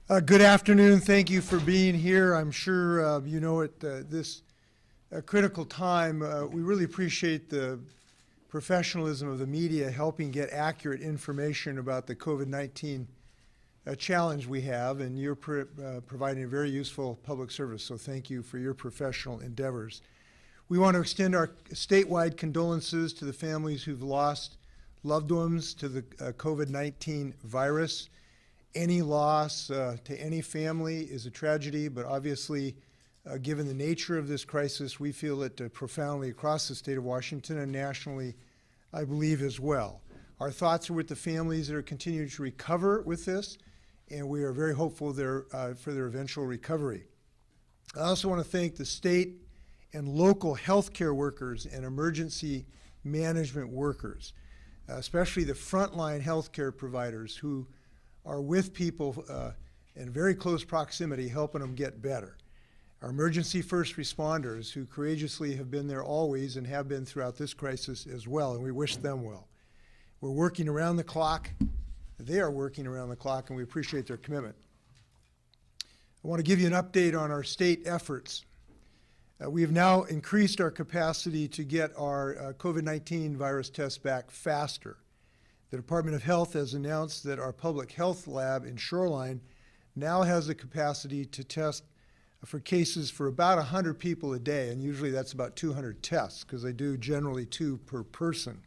Good afternoon. Thank you for being here. I'm sure you know at this critical time, we really appreciate the professionalism of the media helping get accurate information about the COVID-19 challenge we have, and you're providing a very useful public service, so thank you for your professional endeavors. We want to extend our statewide condolences to the families who've lost loved ones to the COVID-19 virus. Any loss to any family is a tragedy, but obviously, given the nature of this crisis, we feel it profoundly across the state of Washington and nationally, I believe, as well. Our thoughts are with the families that are continuing to recover with this, and we are very hopeful for their eventual recovery. I also want to thank the state and local healthcare workers and emergency management workers, especially the frontline healthcare providers who are with people in very close proximity, helping them get better. Our emergency first responders who courageously have been there always and have been throughout this crisis as well, and we wish them well. We're working around the clock. They are working around the clock, and we appreciate their commitment. I want to give you an update on our state efforts. We have now increased our capacity to get our COVID-19 virus tests back faster. The Department of Health has announced that our public health lab in Shoreline now has the capacity to test for cases for about 100 people a day, and usually that's about 200 tests because they do generally 2 per person.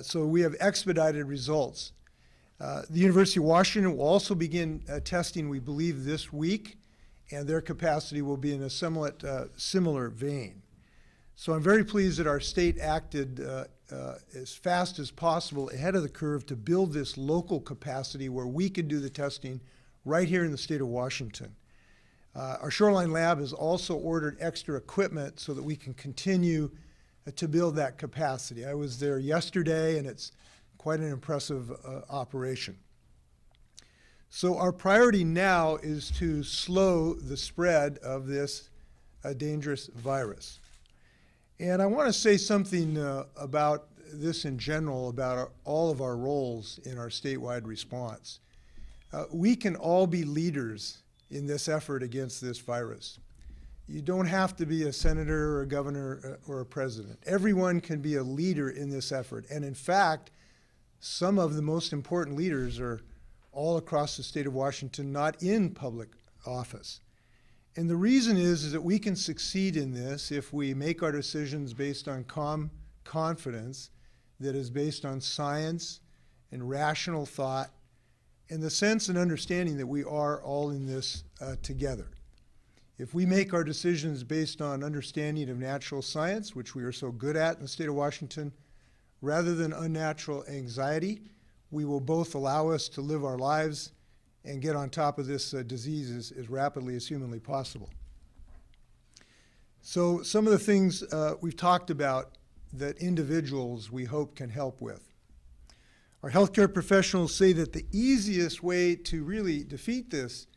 So we have expedited results. The University of Washington will also begin testing, we believe, this week, and their capacity will be in a somewhat similar vein. So I'm very pleased that our state acted as fast as possible ahead of the curve to build this local capacity where we could do the testing right here in the state of Washington. Our Shoreline lab has also ordered extra equipment so that we can continue to build that capacity. I was there yesterday, and it's quite an impressive operation. So our priority now is to slow the spread of this dangerous virus. And I want to say something about this in general, about all of our roles in our statewide response. We can all be leaders in this effort against this virus. You don't have to be a senator or a governor or a president. Everyone can be a leader in this effort. And in fact, some of the most important leaders are all across the state of Washington, not in public office. And the reason is that we can succeed in this if we make our decisions based on calm confidence that is based on science and rational thought and the sense and understanding that we are all in this together. If we make our decisions based on understanding of natural science, which we are so good at in the state of Washington, rather than unnatural anxiety, we will both allow us to live our lives and get on top of this disease as rapidly as humanly possible. So some of the things we've talked about that individuals we hope can help with. Our healthcare professionals say that the easiest way to really defeat this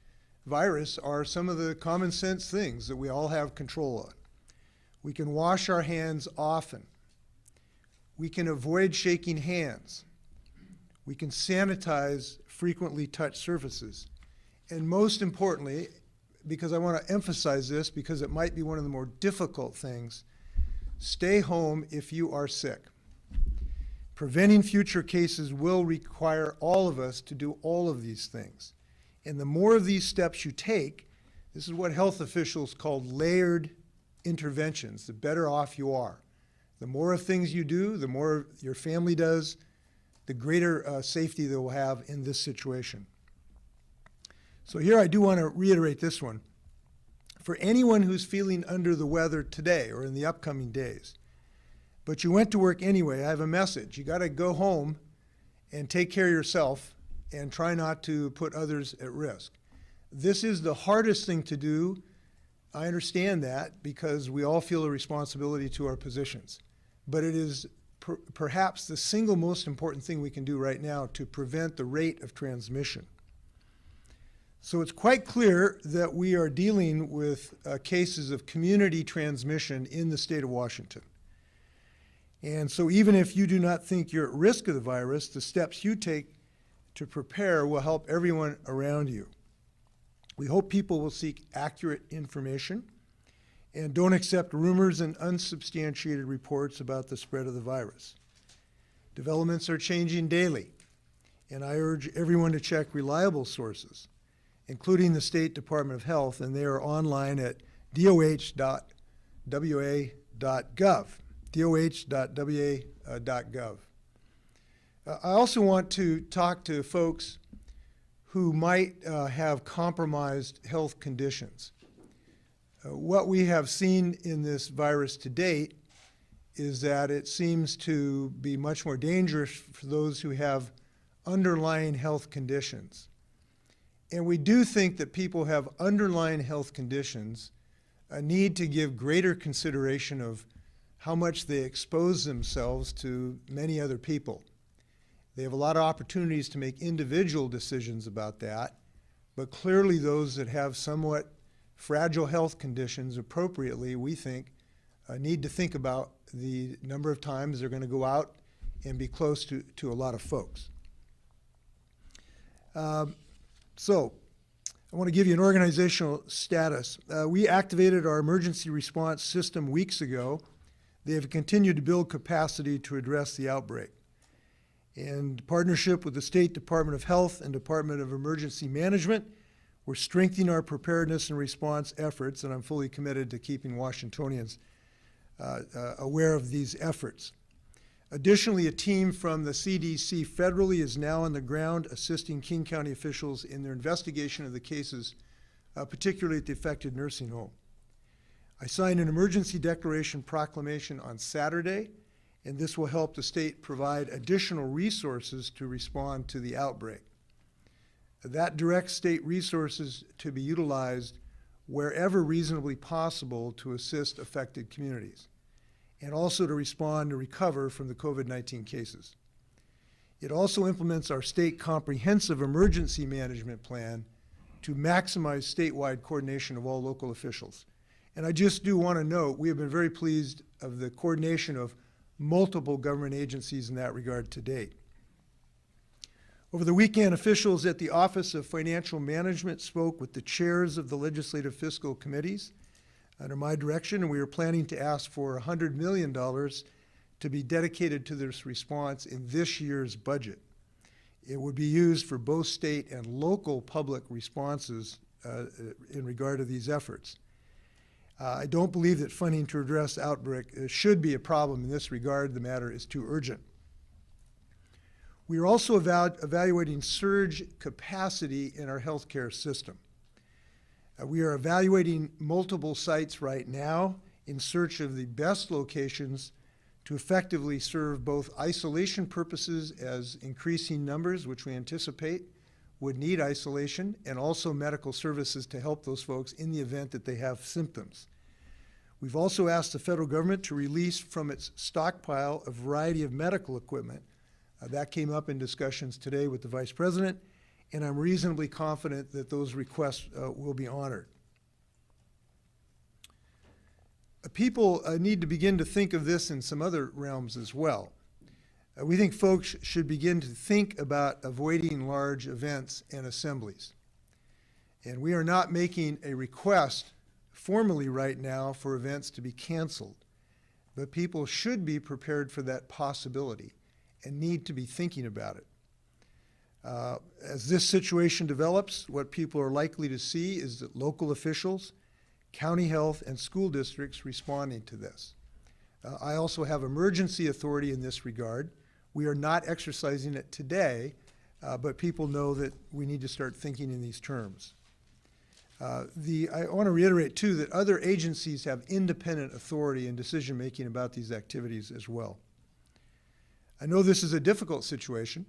virus are some of the common sense things that we all have control on. We can wash our hands often. We can avoid shaking hands. We can sanitize frequently touched surfaces. And most importantly, because I want to emphasize this because it might be one of the more difficult things, stay home if you are sick. Preventing future cases will require all of us to do all of these things. And the more of these steps you take, this is what health officials call layered interventions, the better off you are. The more of things you do, the more your family does, the greater safety they will have in this situation. So here I do want to reiterate this one. For anyone who's feeling under the weather today or in the upcoming days, but you went to work anyway, I have a message. You got to go home and take care of yourself and try not to put others at risk. This is the hardest thing to do. I understand that because we all feel a responsibility to our positions. But it is perhaps the single most important thing we can do right now to prevent the rate of transmission. So it's quite clear that we are dealing with cases of community transmission in the state of Washington. And so even if you do not think you're at risk of the virus, the steps you take to prepare will help everyone around you. We hope people will seek accurate information and don't accept rumors and unsubstantiated reports about the spread of the virus. Developments are changing daily, and I urge everyone to check reliable sources, including the State Department of Health, and they are online at doh.wa.gov, doh.wa.gov. I also want to talk to folks who might have compromised health conditions. What we have seen in this virus to date is that it seems to be much more dangerous for those who have underlying health conditions. And we do think that people who have underlying health conditions need to give greater consideration of how much they expose themselves to many other people. They have a lot of opportunities to make individual decisions about that, but clearly those that have somewhat fragile health conditions appropriately, we think, need to think about the number of times they're going to go out and be close to a lot of folks. So I want to give you an organizational status. We activated our emergency response system weeks ago. They have continued to build capacity to address the outbreak. In partnership with the State Department of Health and Department of Emergency Management, we're strengthening our preparedness and response efforts, and I'm fully committed to keeping Washingtonians aware of these efforts. Additionally, a team from the CDC federally is now on the ground assisting King County officials in their investigation of the cases, particularly at the affected nursing home. I signed an emergency declaration proclamation on Saturday, and this will help the state provide additional resources to respond to the outbreak. That directs state resources to be utilized wherever reasonably possible to assist affected communities, and also to respond to recover from the COVID-19 cases. It also implements our state comprehensive emergency management plan to maximize statewide coordination of all local officials. And I just do want to note, we have been very pleased of the coordination of multiple government agencies in that regard to date. Over the weekend, officials at the Office of Financial Management spoke with the chairs of the legislative fiscal committees under my direction, and we are planning to ask for $100 million to be dedicated to this response in this year's budget. It would be used for both state and local public responses in regard to these efforts. I don't believe that funding to address the outbreak should be a problem in this regard. The matter is too urgent. We are also evaluating surge capacity in our healthcare system. We are evaluating multiple sites right now in search of the best locations to effectively serve both isolation purposes, as increasing numbers, which we anticipate would need isolation, and also medical services to help those folks in the event that they have symptoms. We've also asked the federal government to release from its stockpile a variety of medical equipment. That came up in discussions today with the Vice President, and I'm reasonably confident that those requests will be honored. People need to begin to think of this in some other realms as well. We think folks should begin to think about avoiding large events and assemblies. And we are not making a request formally right now for events to be canceled, but people should be prepared for that possibility and need to be thinking about it. As this situation develops, what people are likely to see is that local officials, county health, and school districts responding to this. I also have emergency authority in this regard. We are not exercising it today, but people know that we need to start thinking in these terms. I want to reiterate, too, that other agencies have independent authority in decision-making about these activities as well. I know this is a difficult situation,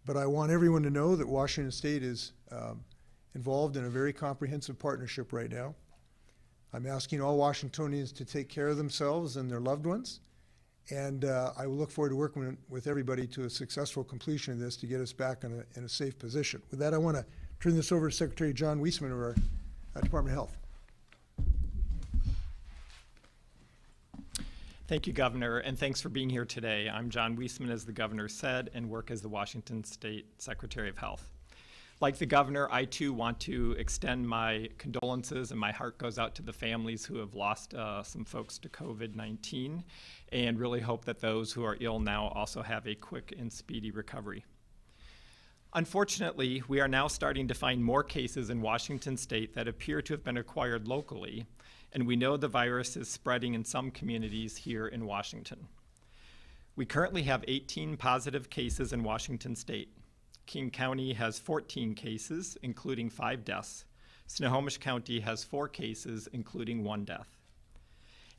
but I want everyone to know that Washington State is involved in a very comprehensive partnership right now. I'm asking all Washingtonians to take care of themselves and their loved ones, and I will look forward to working with everybody to a successful completion of this to get us back in a safe position. With that, I want to turn this over to Secretary John Weisman of our Department of Health. Thank you, Governor, and thanks for being here today. I'm John Weisman, as the Governor said, and work as the Washington State Secretary of Health. I'd Like the governor, I too want to extend my condolences, and my heart goes out to the families who have lost some folks to COVID-19, and really hope that those who are ill now also have a quick and speedy recovery. Unfortunately, we are now starting to find more cases in Washington state that appear to have been acquired locally, and we know the virus is spreading in some communities here in Washington. We currently have 18 positive cases in Washington state. King County has 14 cases, including 5 deaths. Snohomish County has 4 cases, including 1 death.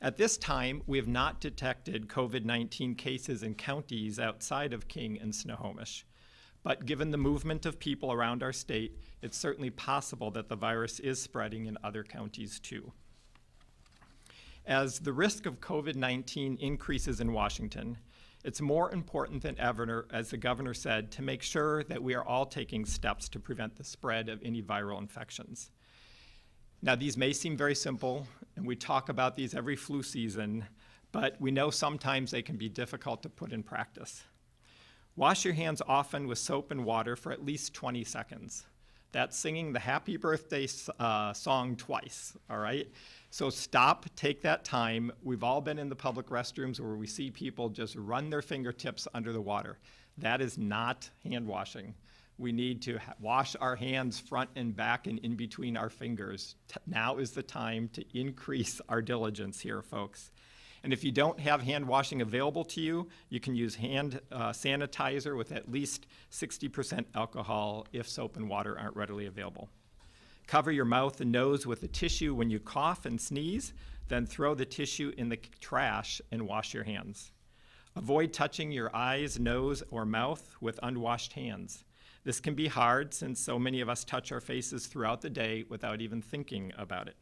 At this time, we have not detected COVID-19 cases in counties outside of King and Snohomish. But given the movement of people around our state, it's certainly possible that the virus is spreading in other counties too. As the risk of COVID-19 increases in Washington, it's more important than ever, as the governor said, to make sure that we are all taking steps to prevent the spread of any viral infections. Now, these may seem very simple, and we talk about these every flu season, but we know sometimes they can be difficult to put in practice. Wash your hands often with soap and water for at least 20 seconds. That's singing the happy birthday song twice, all right? So stop, take that time. We've all been in the public restrooms where we see people just run their fingertips under the water. That is not hand washing. We need to wash our hands front and back and in between our fingers. Now is the time to increase our diligence here, folks. And if you don't have hand washing available to you, you can use hand sanitizer with at least 60% alcohol if soap and water aren't readily available. Cover your mouth and nose with a tissue when you cough and sneeze, then throw the tissue in the trash and wash your hands. Avoid touching your eyes, nose, or mouth with unwashed hands. This can be hard since so many of us touch our faces throughout the day without even thinking about it.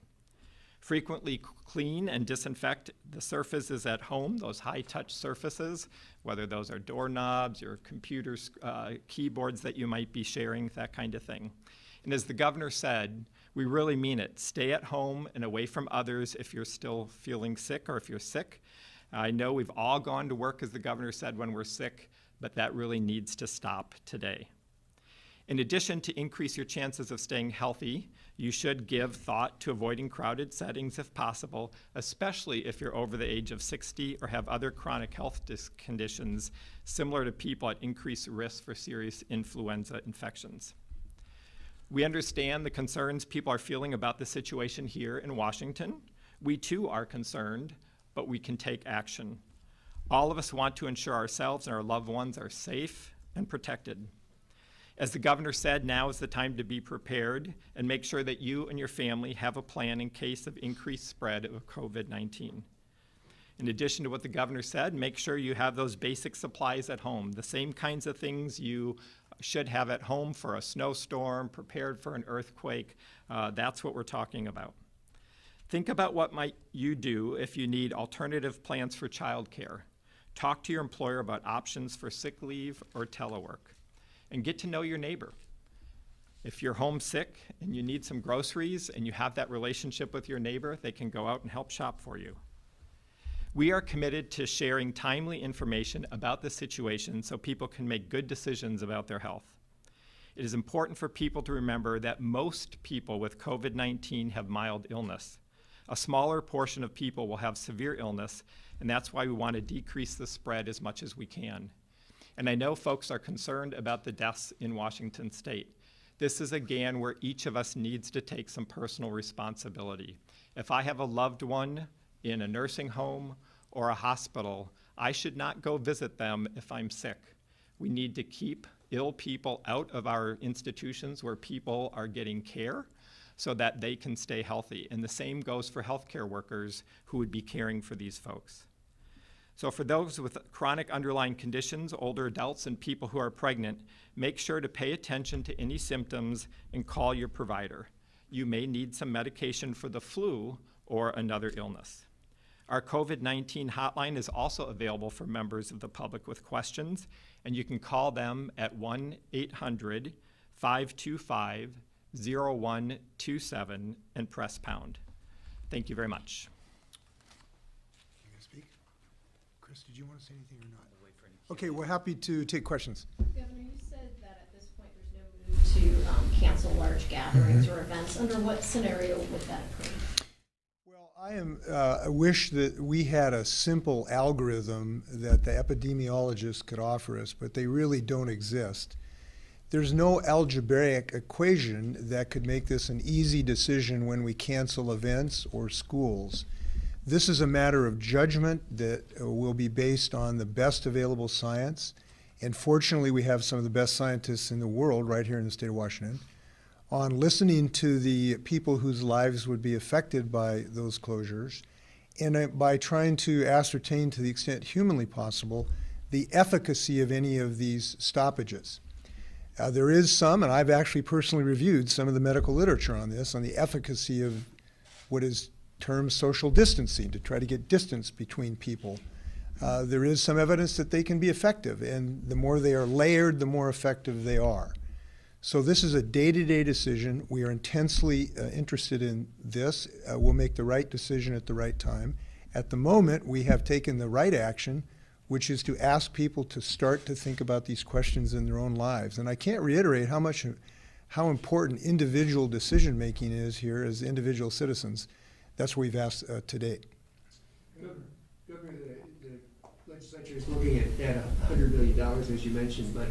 Frequently clean and disinfect the surfaces at home, those high-touch surfaces, whether those are doorknobs, your computers, keyboards that you might be sharing, that kind of thing. And as the governor said, we really mean it. Stay at home and away from others if you're still feeling sick or if you're sick. I know we've all gone to work, as the governor said, when we're sick, but that really needs to stop today. In addition, to increase your chances of staying healthy, you should give thought to avoiding crowded settings if possible, especially if you're over the age of 60 or have other chronic health conditions similar to people at increased risk for serious influenza infections. We understand the concerns people are feeling about the situation here in Washington. We too are concerned, but we can take action. All of us want to ensure ourselves and our loved ones are safe and protected. As the governor said, now is the time to be prepared and make sure that you and your family have a plan in case of increased spread of COVID-19. In addition to what the governor said, make sure you have those basic supplies at home, the same kinds of things you should have at home for a snowstorm, prepared for an earthquake. That's what we're talking about. Think about what might you do if you need alternative plans for childcare. Talk to your employer about options for sick leave or telework. And get to know your neighbor. If you're homesick and you need some groceries and you have that relationship with your neighbor, they can go out and help shop for you. We are committed to sharing timely information about the situation so people can make good decisions about their health. It is important for people to remember that most people with COVID-19 have mild illness. A smaller portion of people will have severe illness, and that's why we want to decrease the spread as much as we can. And I know folks are concerned about the deaths in Washington state. This is again where each of us needs to take some personal responsibility. If I have a loved one in a nursing home or a hospital, I should not go visit them if I'm sick. We need to keep ill people out of our institutions where people are getting care so that they can stay healthy. And the same goes for healthcare workers who would be caring for these folks. So for those with chronic underlying conditions, older adults, and people who are pregnant, make sure to pay attention to any symptoms and call your provider. You may need some medication for the flu or another illness. Our COVID-19 hotline is also available for members of the public with questions, and you can call them at 1-800-525-0127 and press pound. Thank you very much. Chris, did you want to say anything or not? Okay, we're happy to take questions. Governor, you said that at this point there's no move to gatherings or events? Under what scenario would that occur? Well, I wish that we had a simple algorithm that the epidemiologists could offer us, but they really don't exist. There's no algebraic equation that could make this an easy decision when we cancel events or schools. This is a matter of judgment that will be based on the best available science. And fortunately, we have some of the best scientists in the world right here in the state of Washington on listening to the people whose lives would be affected by those closures, and by trying to ascertain, to the extent humanly possible, the efficacy of any of these stoppages. There is some, and I've actually personally reviewed some of the medical literature on this, on the efficacy of what is termed social distancing, to try to get distance between people. There is some evidence that they can be effective, and the more they are layered, the more effective they are. So this is a day-to-day decision. We are intensely interested in this. We'll make the right decision at the right time. At the moment, we have taken the right action, which is to ask people to start to think about these questions in their own lives. And I can't reiterate how important individual decision-making is here as individual citizens. That's what we've asked to date. Governor, the legislature is looking at $100 billion, as you mentioned, but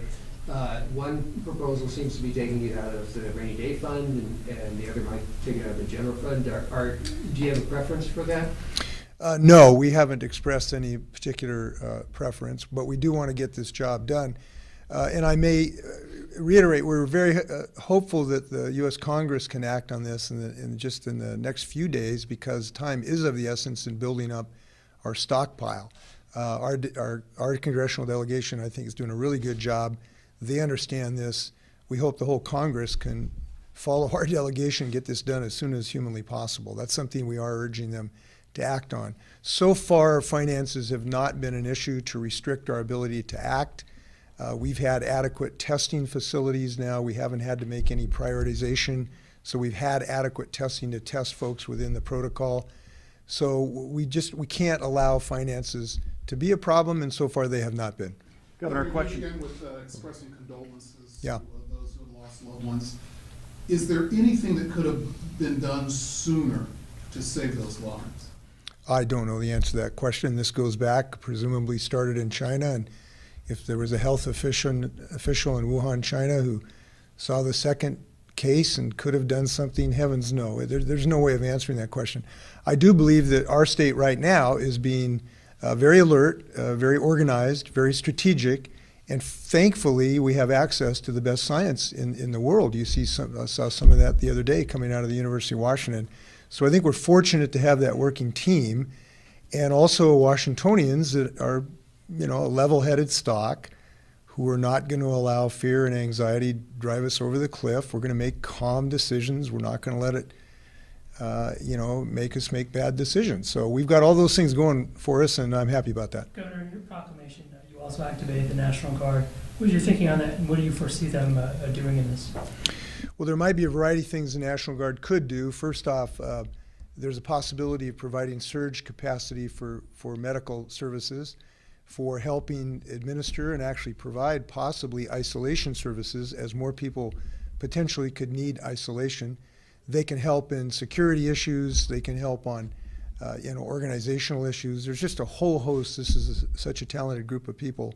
one proposal seems to be taking it out of the rainy day fund, and the other might take it out of the general fund. Do you have a preference for that? No, we haven't expressed any particular preference, but we do want to get this job done. And I may reiterate, we're very hopeful that the U.S. Congress can act on this in just in the next few days, because time is of the essence in building up our stockpile. Our congressional delegation, I think, is doing a really good job. They understand this. We hope the whole Congress can follow our delegation and get this done as soon as humanly possible. That's something we are urging them to act on. So far, finances have not been an issue to restrict our ability to act. We've had adequate testing facilities now. We haven't had to make any prioritization. So we've had adequate testing to test folks within the protocol. So we can't allow finances to be a problem, and so far they have not been. Governor, question. Again, with expressing condolences to those who have lost loved ones, is there anything that could have been done sooner to save those lives? I don't know the answer to that question. This goes back, presumably started in China, and if there was a health official in Wuhan, China, who saw the second case and could have done something, heavens no. There's no way of answering that question. I do believe that our state right now is being very alert, very organized, very strategic, and thankfully we have access to the best science in the world. You saw some of that the other day coming out of the University of Washington. So I think we're fortunate to have that working team, and also Washingtonians that are, a level-headed stock who are not going to allow fear and anxiety drive us over the cliff. We're going to make calm decisions. We're not going to let it, make us make bad decisions. So we've got all those things going for us, and I'm happy about that. Governor, in your proclamation, you also activated the National Guard. What is your thinking on that, and what do you foresee them doing in this? Well, there might be a variety of things the National Guard could do. First off, there's a possibility of providing surge capacity for medical services, for helping administer and actually provide possibly isolation services as more people potentially could need isolation. They can help in security issues. They can help on organizational issues. There's just a whole host. This is such a talented group of people.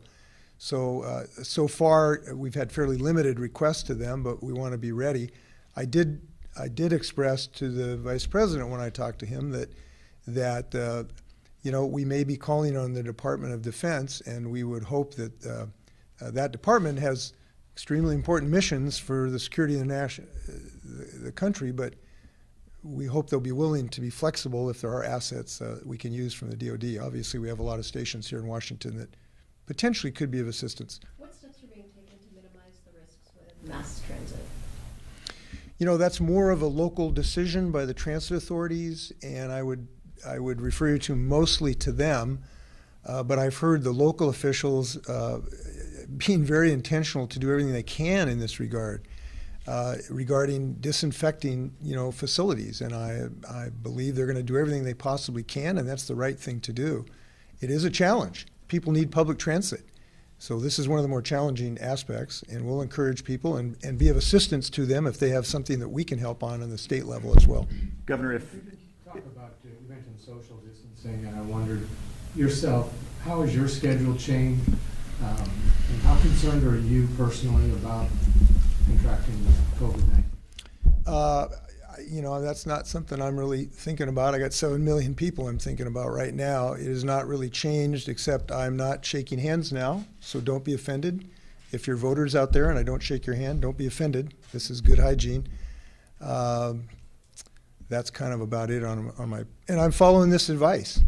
So, so far, we've had fairly limited requests to them, but we want to be ready. I did express to the Vice President when I talked to him that we may be calling on the Department of Defense, and we would hope that that department has extremely important missions for the security of the country, but we hope they'll be willing to be flexible if there are assets we can use from the DoD. Obviously, we have a lot of stations here in Washington that potentially could be of assistance. What steps are being taken to minimize the risks with mass transit? That's more of a local decision by the transit authorities, and I would refer you to mostly to them, but I've heard the local officials being very intentional to do everything they can in this regard, regarding disinfecting, facilities, and I believe they're going to do everything they possibly can, and that's the right thing to do. It is a challenge. People need public transit. So this is one of the more challenging aspects, and we'll encourage people and be of assistance to them if they have something that we can help on the state level as well. Governor, if Talk about, you mentioned social distancing, and I wondered yourself, how has your schedule changed? And how concerned are you personally about contracting COVID-19? You know, that's not something I'm really thinking about. I got 7 million people I'm thinking about right now. It has not really changed, except I'm not shaking hands now, so don't be offended. If you're voters out there and I don't shake your hand, don't be offended. This is good hygiene. That's kind of about it on my, and I'm following this advice.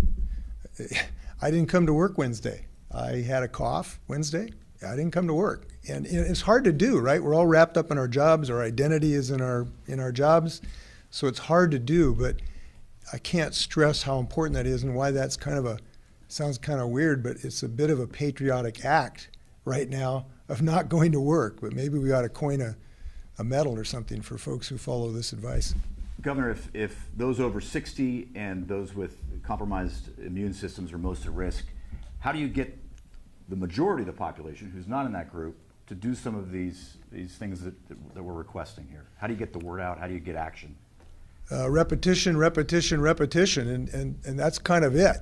I didn't come to work Wednesday. I had a cough Wednesday. I didn't come to work. And it's hard to do, right? We're all wrapped up in our jobs. Our identity is in our jobs. So it's hard to do, but I can't stress how important that is and why that's kind of sounds kind of weird, but it's a bit of a patriotic act right now of not going to work. But maybe we ought to coin a medal or something for folks who follow this advice. Governor, if those over 60 and those with compromised immune systems are most at risk, how do you get the majority of the population who's not in that group to do some of these things that we're requesting here? How do you get the word out? How do you get action? Repetition, repetition, repetition, and that's kind of it.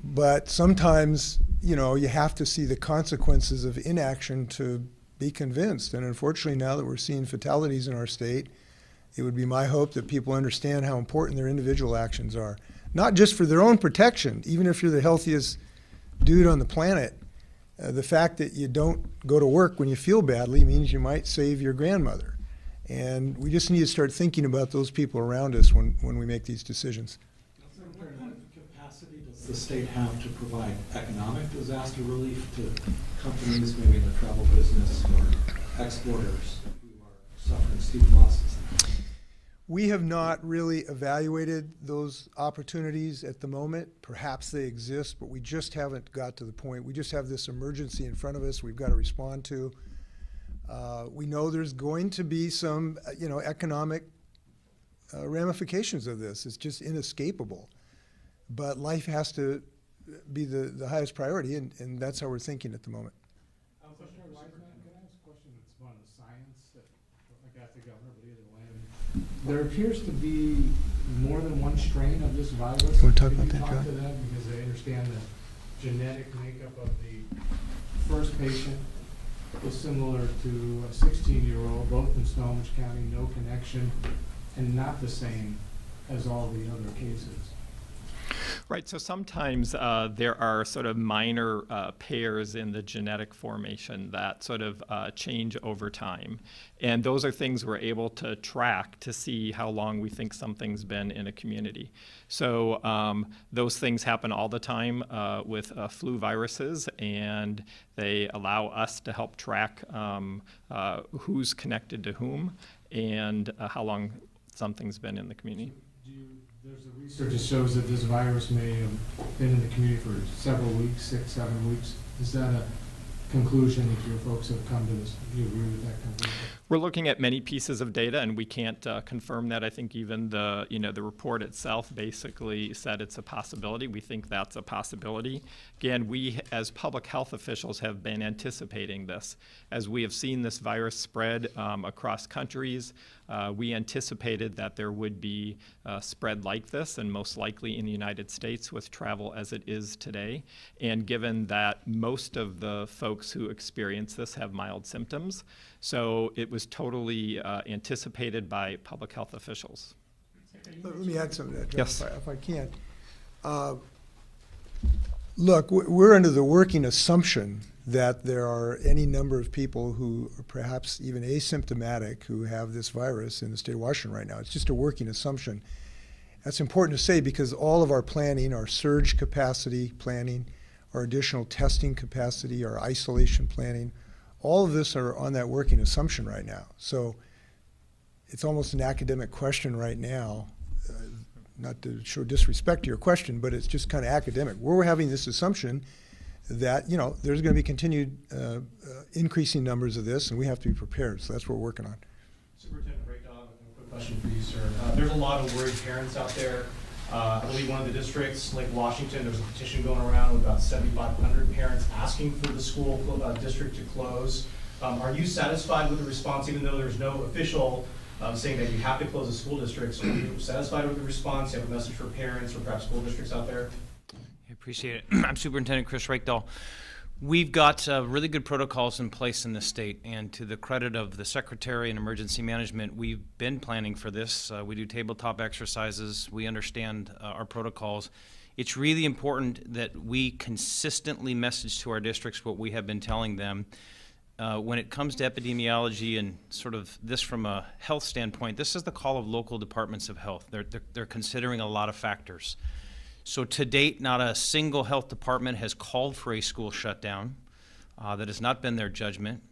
But sometimes, you know, you have to see the consequences of inaction to be convinced. And unfortunately, now that we're seeing fatalities in our state, it would be my hope that people understand how important their individual actions are. Not just for their own protection, even if you're the healthiest dude on the planet. The fact that you don't go to work when you feel badly means you might save your grandmother. And we just need to start thinking about those people around us when we make these decisions. What kind of capacity does the state have to provide economic disaster relief to companies, maybe in the travel business or exporters who are suffering steep losses? We have not really evaluated those opportunities at the moment. Perhaps they exist, but we just haven't got to the point. We just have this emergency in front of us we've got to respond to. We know there's going to be some, economic ramifications of this. It's just inescapable. But life has to be the highest priority, and that's how we're thinking at the moment. Can I ask a question that's more on the science that I got the governor, but either way? There appears to be more than one strain of this virus. You want to talk about that, Talk John? to them because they understand the genetic makeup of the first patient was similar to a 16-year-old, both in Snohomish County, no connection, and not the same as all the other cases. Right, so sometimes there are sort of minor pairs in the genetic formation that sort of change over time. And those are things we're able to track to see how long we think something's been in a community. So those things happen all the time with flu viruses, and they allow us to help track who's connected to whom and how long something's been in the community. There's a research that shows that this virus may have been in the community for several weeks, 6, 7 weeks. Is that a conclusion that your folks have come to this? Do you agree with that conclusion? We're looking at many pieces of data, and we can't confirm that. I think even the report itself basically said it's a possibility. We think that's a possibility. Again, we as public health officials have been anticipating this. As we have seen this virus spread across countries, we anticipated that there would be spread like this, and most likely in the United States with travel as it is today. And given that most of the folks who experience this have mild symptoms, so it was totally anticipated by public health officials. Let me add something to that, John, Yes. if I can. Look, we're under the working assumption that there are any number of people who are perhaps even asymptomatic who have this virus in the state of Washington right now. It's just a working assumption. That's important to say because all of our planning, our surge capacity planning, our additional testing capacity, our isolation planning, all of this are on that working assumption right now. So it's almost an academic question right now, not to show disrespect to your question, but it's just kind of academic. We're having this assumption that, there's going to be continued increasing numbers of this, and we have to be prepared. So that's what we're working on. Superintendent Raydobb, a quick question for you, sir. There's a lot of worried parents out there I believe one of the districts, like Washington, there was a petition going around with about 7,500 parents asking for the school district to close. Are you satisfied with the response, even though there's no official saying that you have to close the school districts? Are you satisfied with the response? You have a message for parents or perhaps school districts out there? I appreciate it. I'm Superintendent Chris Reichdahl. We've got really good protocols in place in the state, and to the credit of the Secretary and Emergency Management, we've been planning for this. We do tabletop exercises. We understand our protocols. It's really important that we consistently message to our districts what we have been telling them. When it comes to epidemiology and sort of this from a health standpoint, this is the call of local departments of health. They're considering a lot of factors. So to date, not a single health department has called for a school shutdown. That has not been their judgment.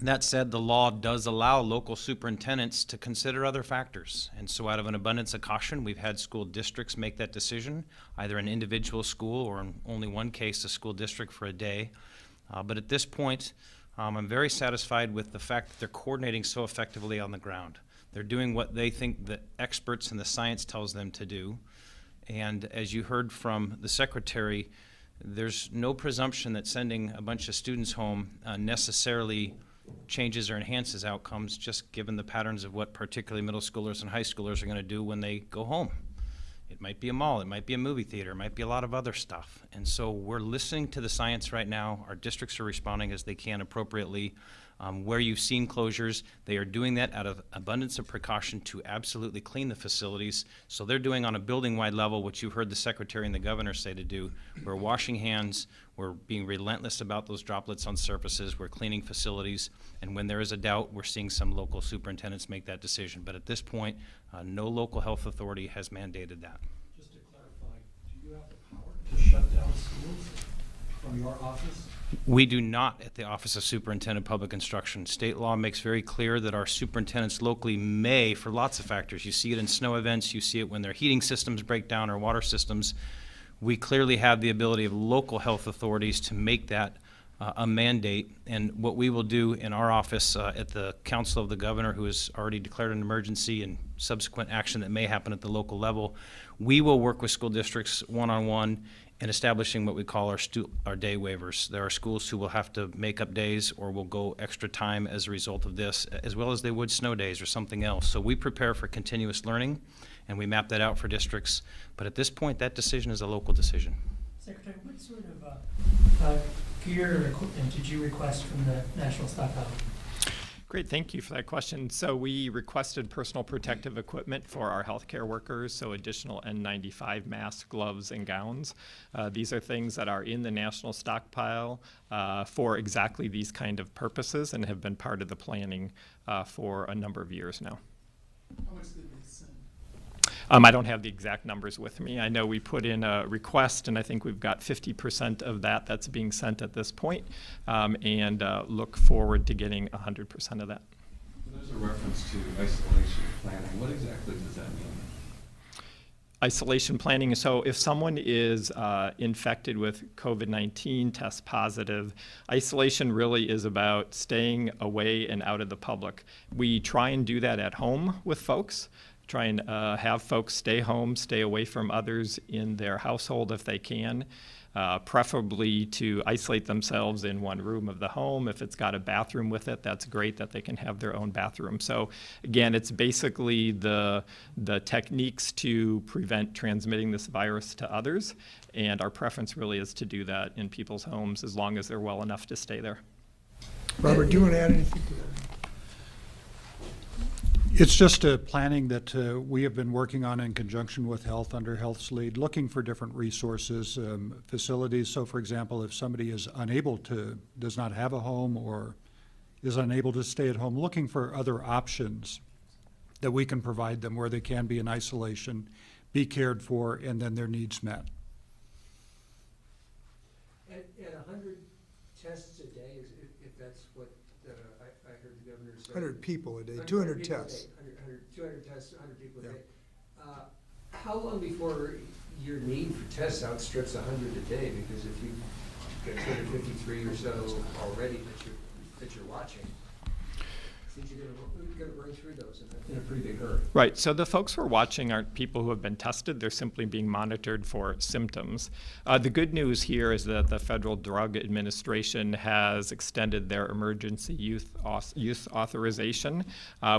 That said, the law does allow local superintendents to consider other factors. And so out of an abundance of caution, we've had school districts make that decision, either an individual school or in only one case, a school district for a day. But at this point, I'm very satisfied with the fact that they're coordinating so effectively on the ground. They're doing what they think the experts and the science tells them to do. And as you heard from the Secretary, there's no presumption that sending a bunch of students home necessarily changes or enhances outcomes, just given the patterns of what particularly middle schoolers and high schoolers are going to do when they go home. It might be a mall, it might be a movie theater, it might be a lot of other stuff. And so we're listening to the science right now. Our districts are responding as they can appropriately. Where you've seen closures, they are doing that out of abundance of precaution to absolutely clean the facilities. So they're doing on a building-wide level what you heard the Secretary and the Governor say to do. We're washing hands, we're being relentless about those droplets on surfaces, we're cleaning facilities, and when there is a doubt, we're seeing some local superintendents make that decision. But at this point, no local health authority has mandated that. Just to clarify, do you have the power to shut down schools from your office? We do not at the Office of Superintendent of Public Instruction. State law makes very clear that our superintendents locally may, for lots of factors, you see it in snow events, you see it when their heating systems break down or water systems. We clearly have the ability of local health authorities to make that a mandate. And what we will do in our office at the Council of the Governor, who has already declared an emergency and subsequent action that may happen at the local level, we will work with school districts one-on-one in establishing what we call our day waivers. There are schools who will have to make up days or will go extra time as a result of this, as well as they would snow days or something else. So we prepare for continuous learning, and we map that out for districts. But at this point, that decision is a local decision. Secretary, what sort of gear or equipment did you request from the National Stockpile? Great, thank you for that question. So we requested personal protective equipment for our healthcare workers, so additional N95 masks, gloves, and gowns. These are things that are in the national stockpile for exactly these kind of purposes and have been part of the planning for a number of years now. How much did they send? I don't have the exact numbers with me. I know we put in a request, and I think we've got 50% of that that's being sent at this point, and look forward to getting 100% of that. There's a reference to isolation planning. What exactly does that mean? Isolation planning, so if someone is infected with COVID-19, test positive, isolation really is about staying away and out of the public. We try and do that at home with folks. Try and have folks stay home, stay away from others in their household if they can, preferably to isolate themselves in one room of the home. If it's got a bathroom with it, that's great that they can have their own bathroom. So again, it's basically the techniques to prevent transmitting this virus to others, and our preference really is to do that in people's homes as long as they're well enough to stay there. Robert, do you want to add anything to that? It's just a planning that we have been working on in conjunction with Health under Health's lead, looking for different resources, facilities. So for example, if somebody is unable to, does not have a home or is unable to stay at home, looking for other options that we can provide them where they can be in isolation, be cared for, and then their needs met. At 100 tests a day, if that's what I heard the governor say. 100 people a day, 200 tests. 200 tests, 100 people a day. How long before your need for tests outstrips 100 a day? Because if you've got 253 or so already that you're watching. Since you're gonna burn through those in a pretty big hurry. Right, so the folks we're watching aren't people who have been tested, they're simply being monitored for symptoms. The good news here is that the Federal Drug Administration has extended their emergency use authorization,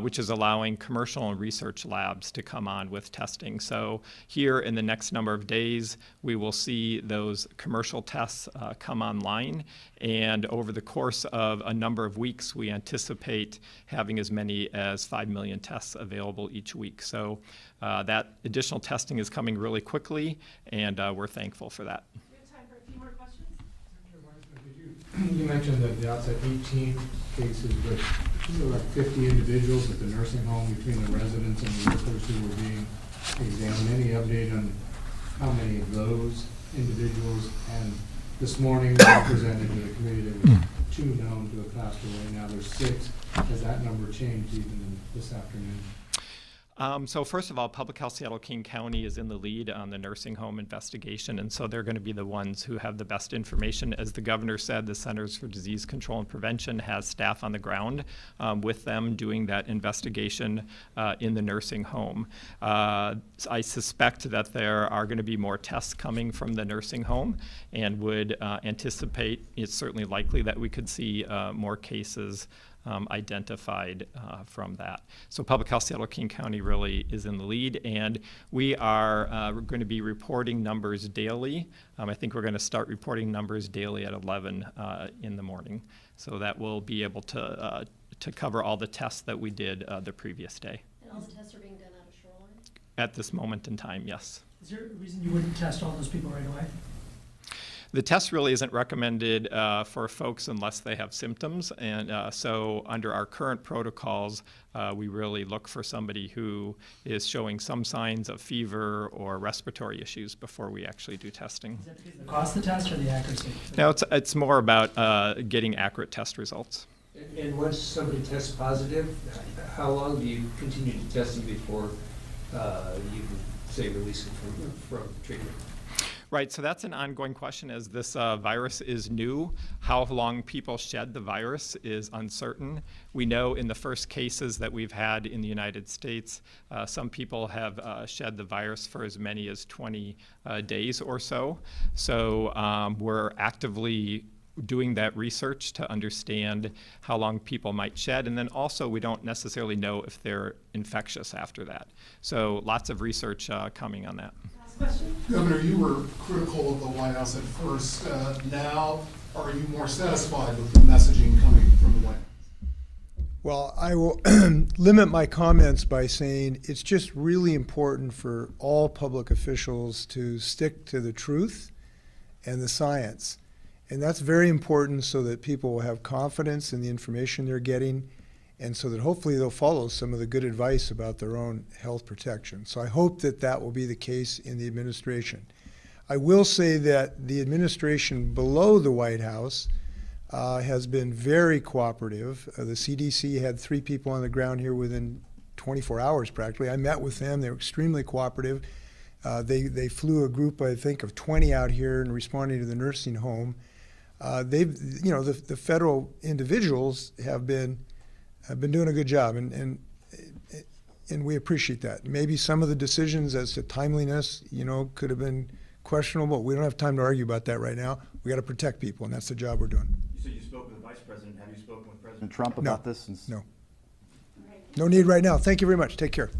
which is allowing commercial and research labs to come on with testing. So here in the next number of days, we will see those commercial tests come online, and over the course of a number of weeks, we anticipate having as many as 5 million tests available each week. So that additional testing is coming really quickly, and we're thankful for that. We have time for a few more questions. You mentioned at the outset 18 cases, but there were like 50 individuals at the nursing home between the residents and the workers who were being examined. Any update on how many of those individuals? And this morning, we presented to the committee there was 2 known to have passed away. Now there's 6. Has that number changed even this afternoon? So first of all, Public Health Seattle-King County is in the lead on the nursing home investigation, and so they're going to be the ones who have the best information. As the governor said, the Centers for Disease Control and Prevention has staff on the ground with them doing that investigation in the nursing home. I suspect that there are going to be more tests coming from the nursing home, and would anticipate, it's certainly likely that we could see more cases identified from that. So Public Health Seattle-King County really is in the lead, and we are going to be reporting numbers daily. I think we're going to start reporting numbers daily at 11 in the morning. So that will be able to cover all the tests that we did the previous day. And all the tests are being done out of Shoreline? At this moment in time, yes. Is there a reason you wouldn't test all those people right away? The test really isn't recommended for folks unless they have symptoms, and so under our current protocols, we really look for somebody who is showing some signs of fever or respiratory issues before we actually do testing. Is that because of the cost of the test or the accuracy? No, it's more about getting accurate test results. And once somebody tests positive, how long do you continue to testing before you can, say, release it from treatment? Right, so that's an ongoing question as this virus is new. How long people shed the virus is uncertain. We know in the first cases that we've had in the United States, some people have shed the virus for as many as 20 days or so. So we're actively doing that research to understand how long people might shed, and then also we don't necessarily know if they're infectious after that. So lots of research coming on that. Governor, you were critical of the White House at first. Now, are you more satisfied with the messaging coming from the White House? Well, I will limit my comments by saying it's just really important for all public officials to stick to the truth and the science. And that's very important so that people will have confidence in the information they're getting, and so that hopefully they'll follow some of the good advice about their own health protection. So I hope that that will be the case in the administration. I will say that the administration below the White House has been very cooperative. The CDC had 3 people on the ground here within 24 hours practically. I met with them. They were extremely cooperative. They flew a group, I think, of 20 out here and responding to the nursing home. The federal individuals have been doing a good job, and we appreciate that. Maybe some of the decisions as to timeliness, could have been questionable. We don't have time to argue about that right now. We got to protect people, and that's the job we're doing. You said you spoke with the Vice President. Have you spoken with President Trump about this? No. No need right now. Thank you very much. Take care.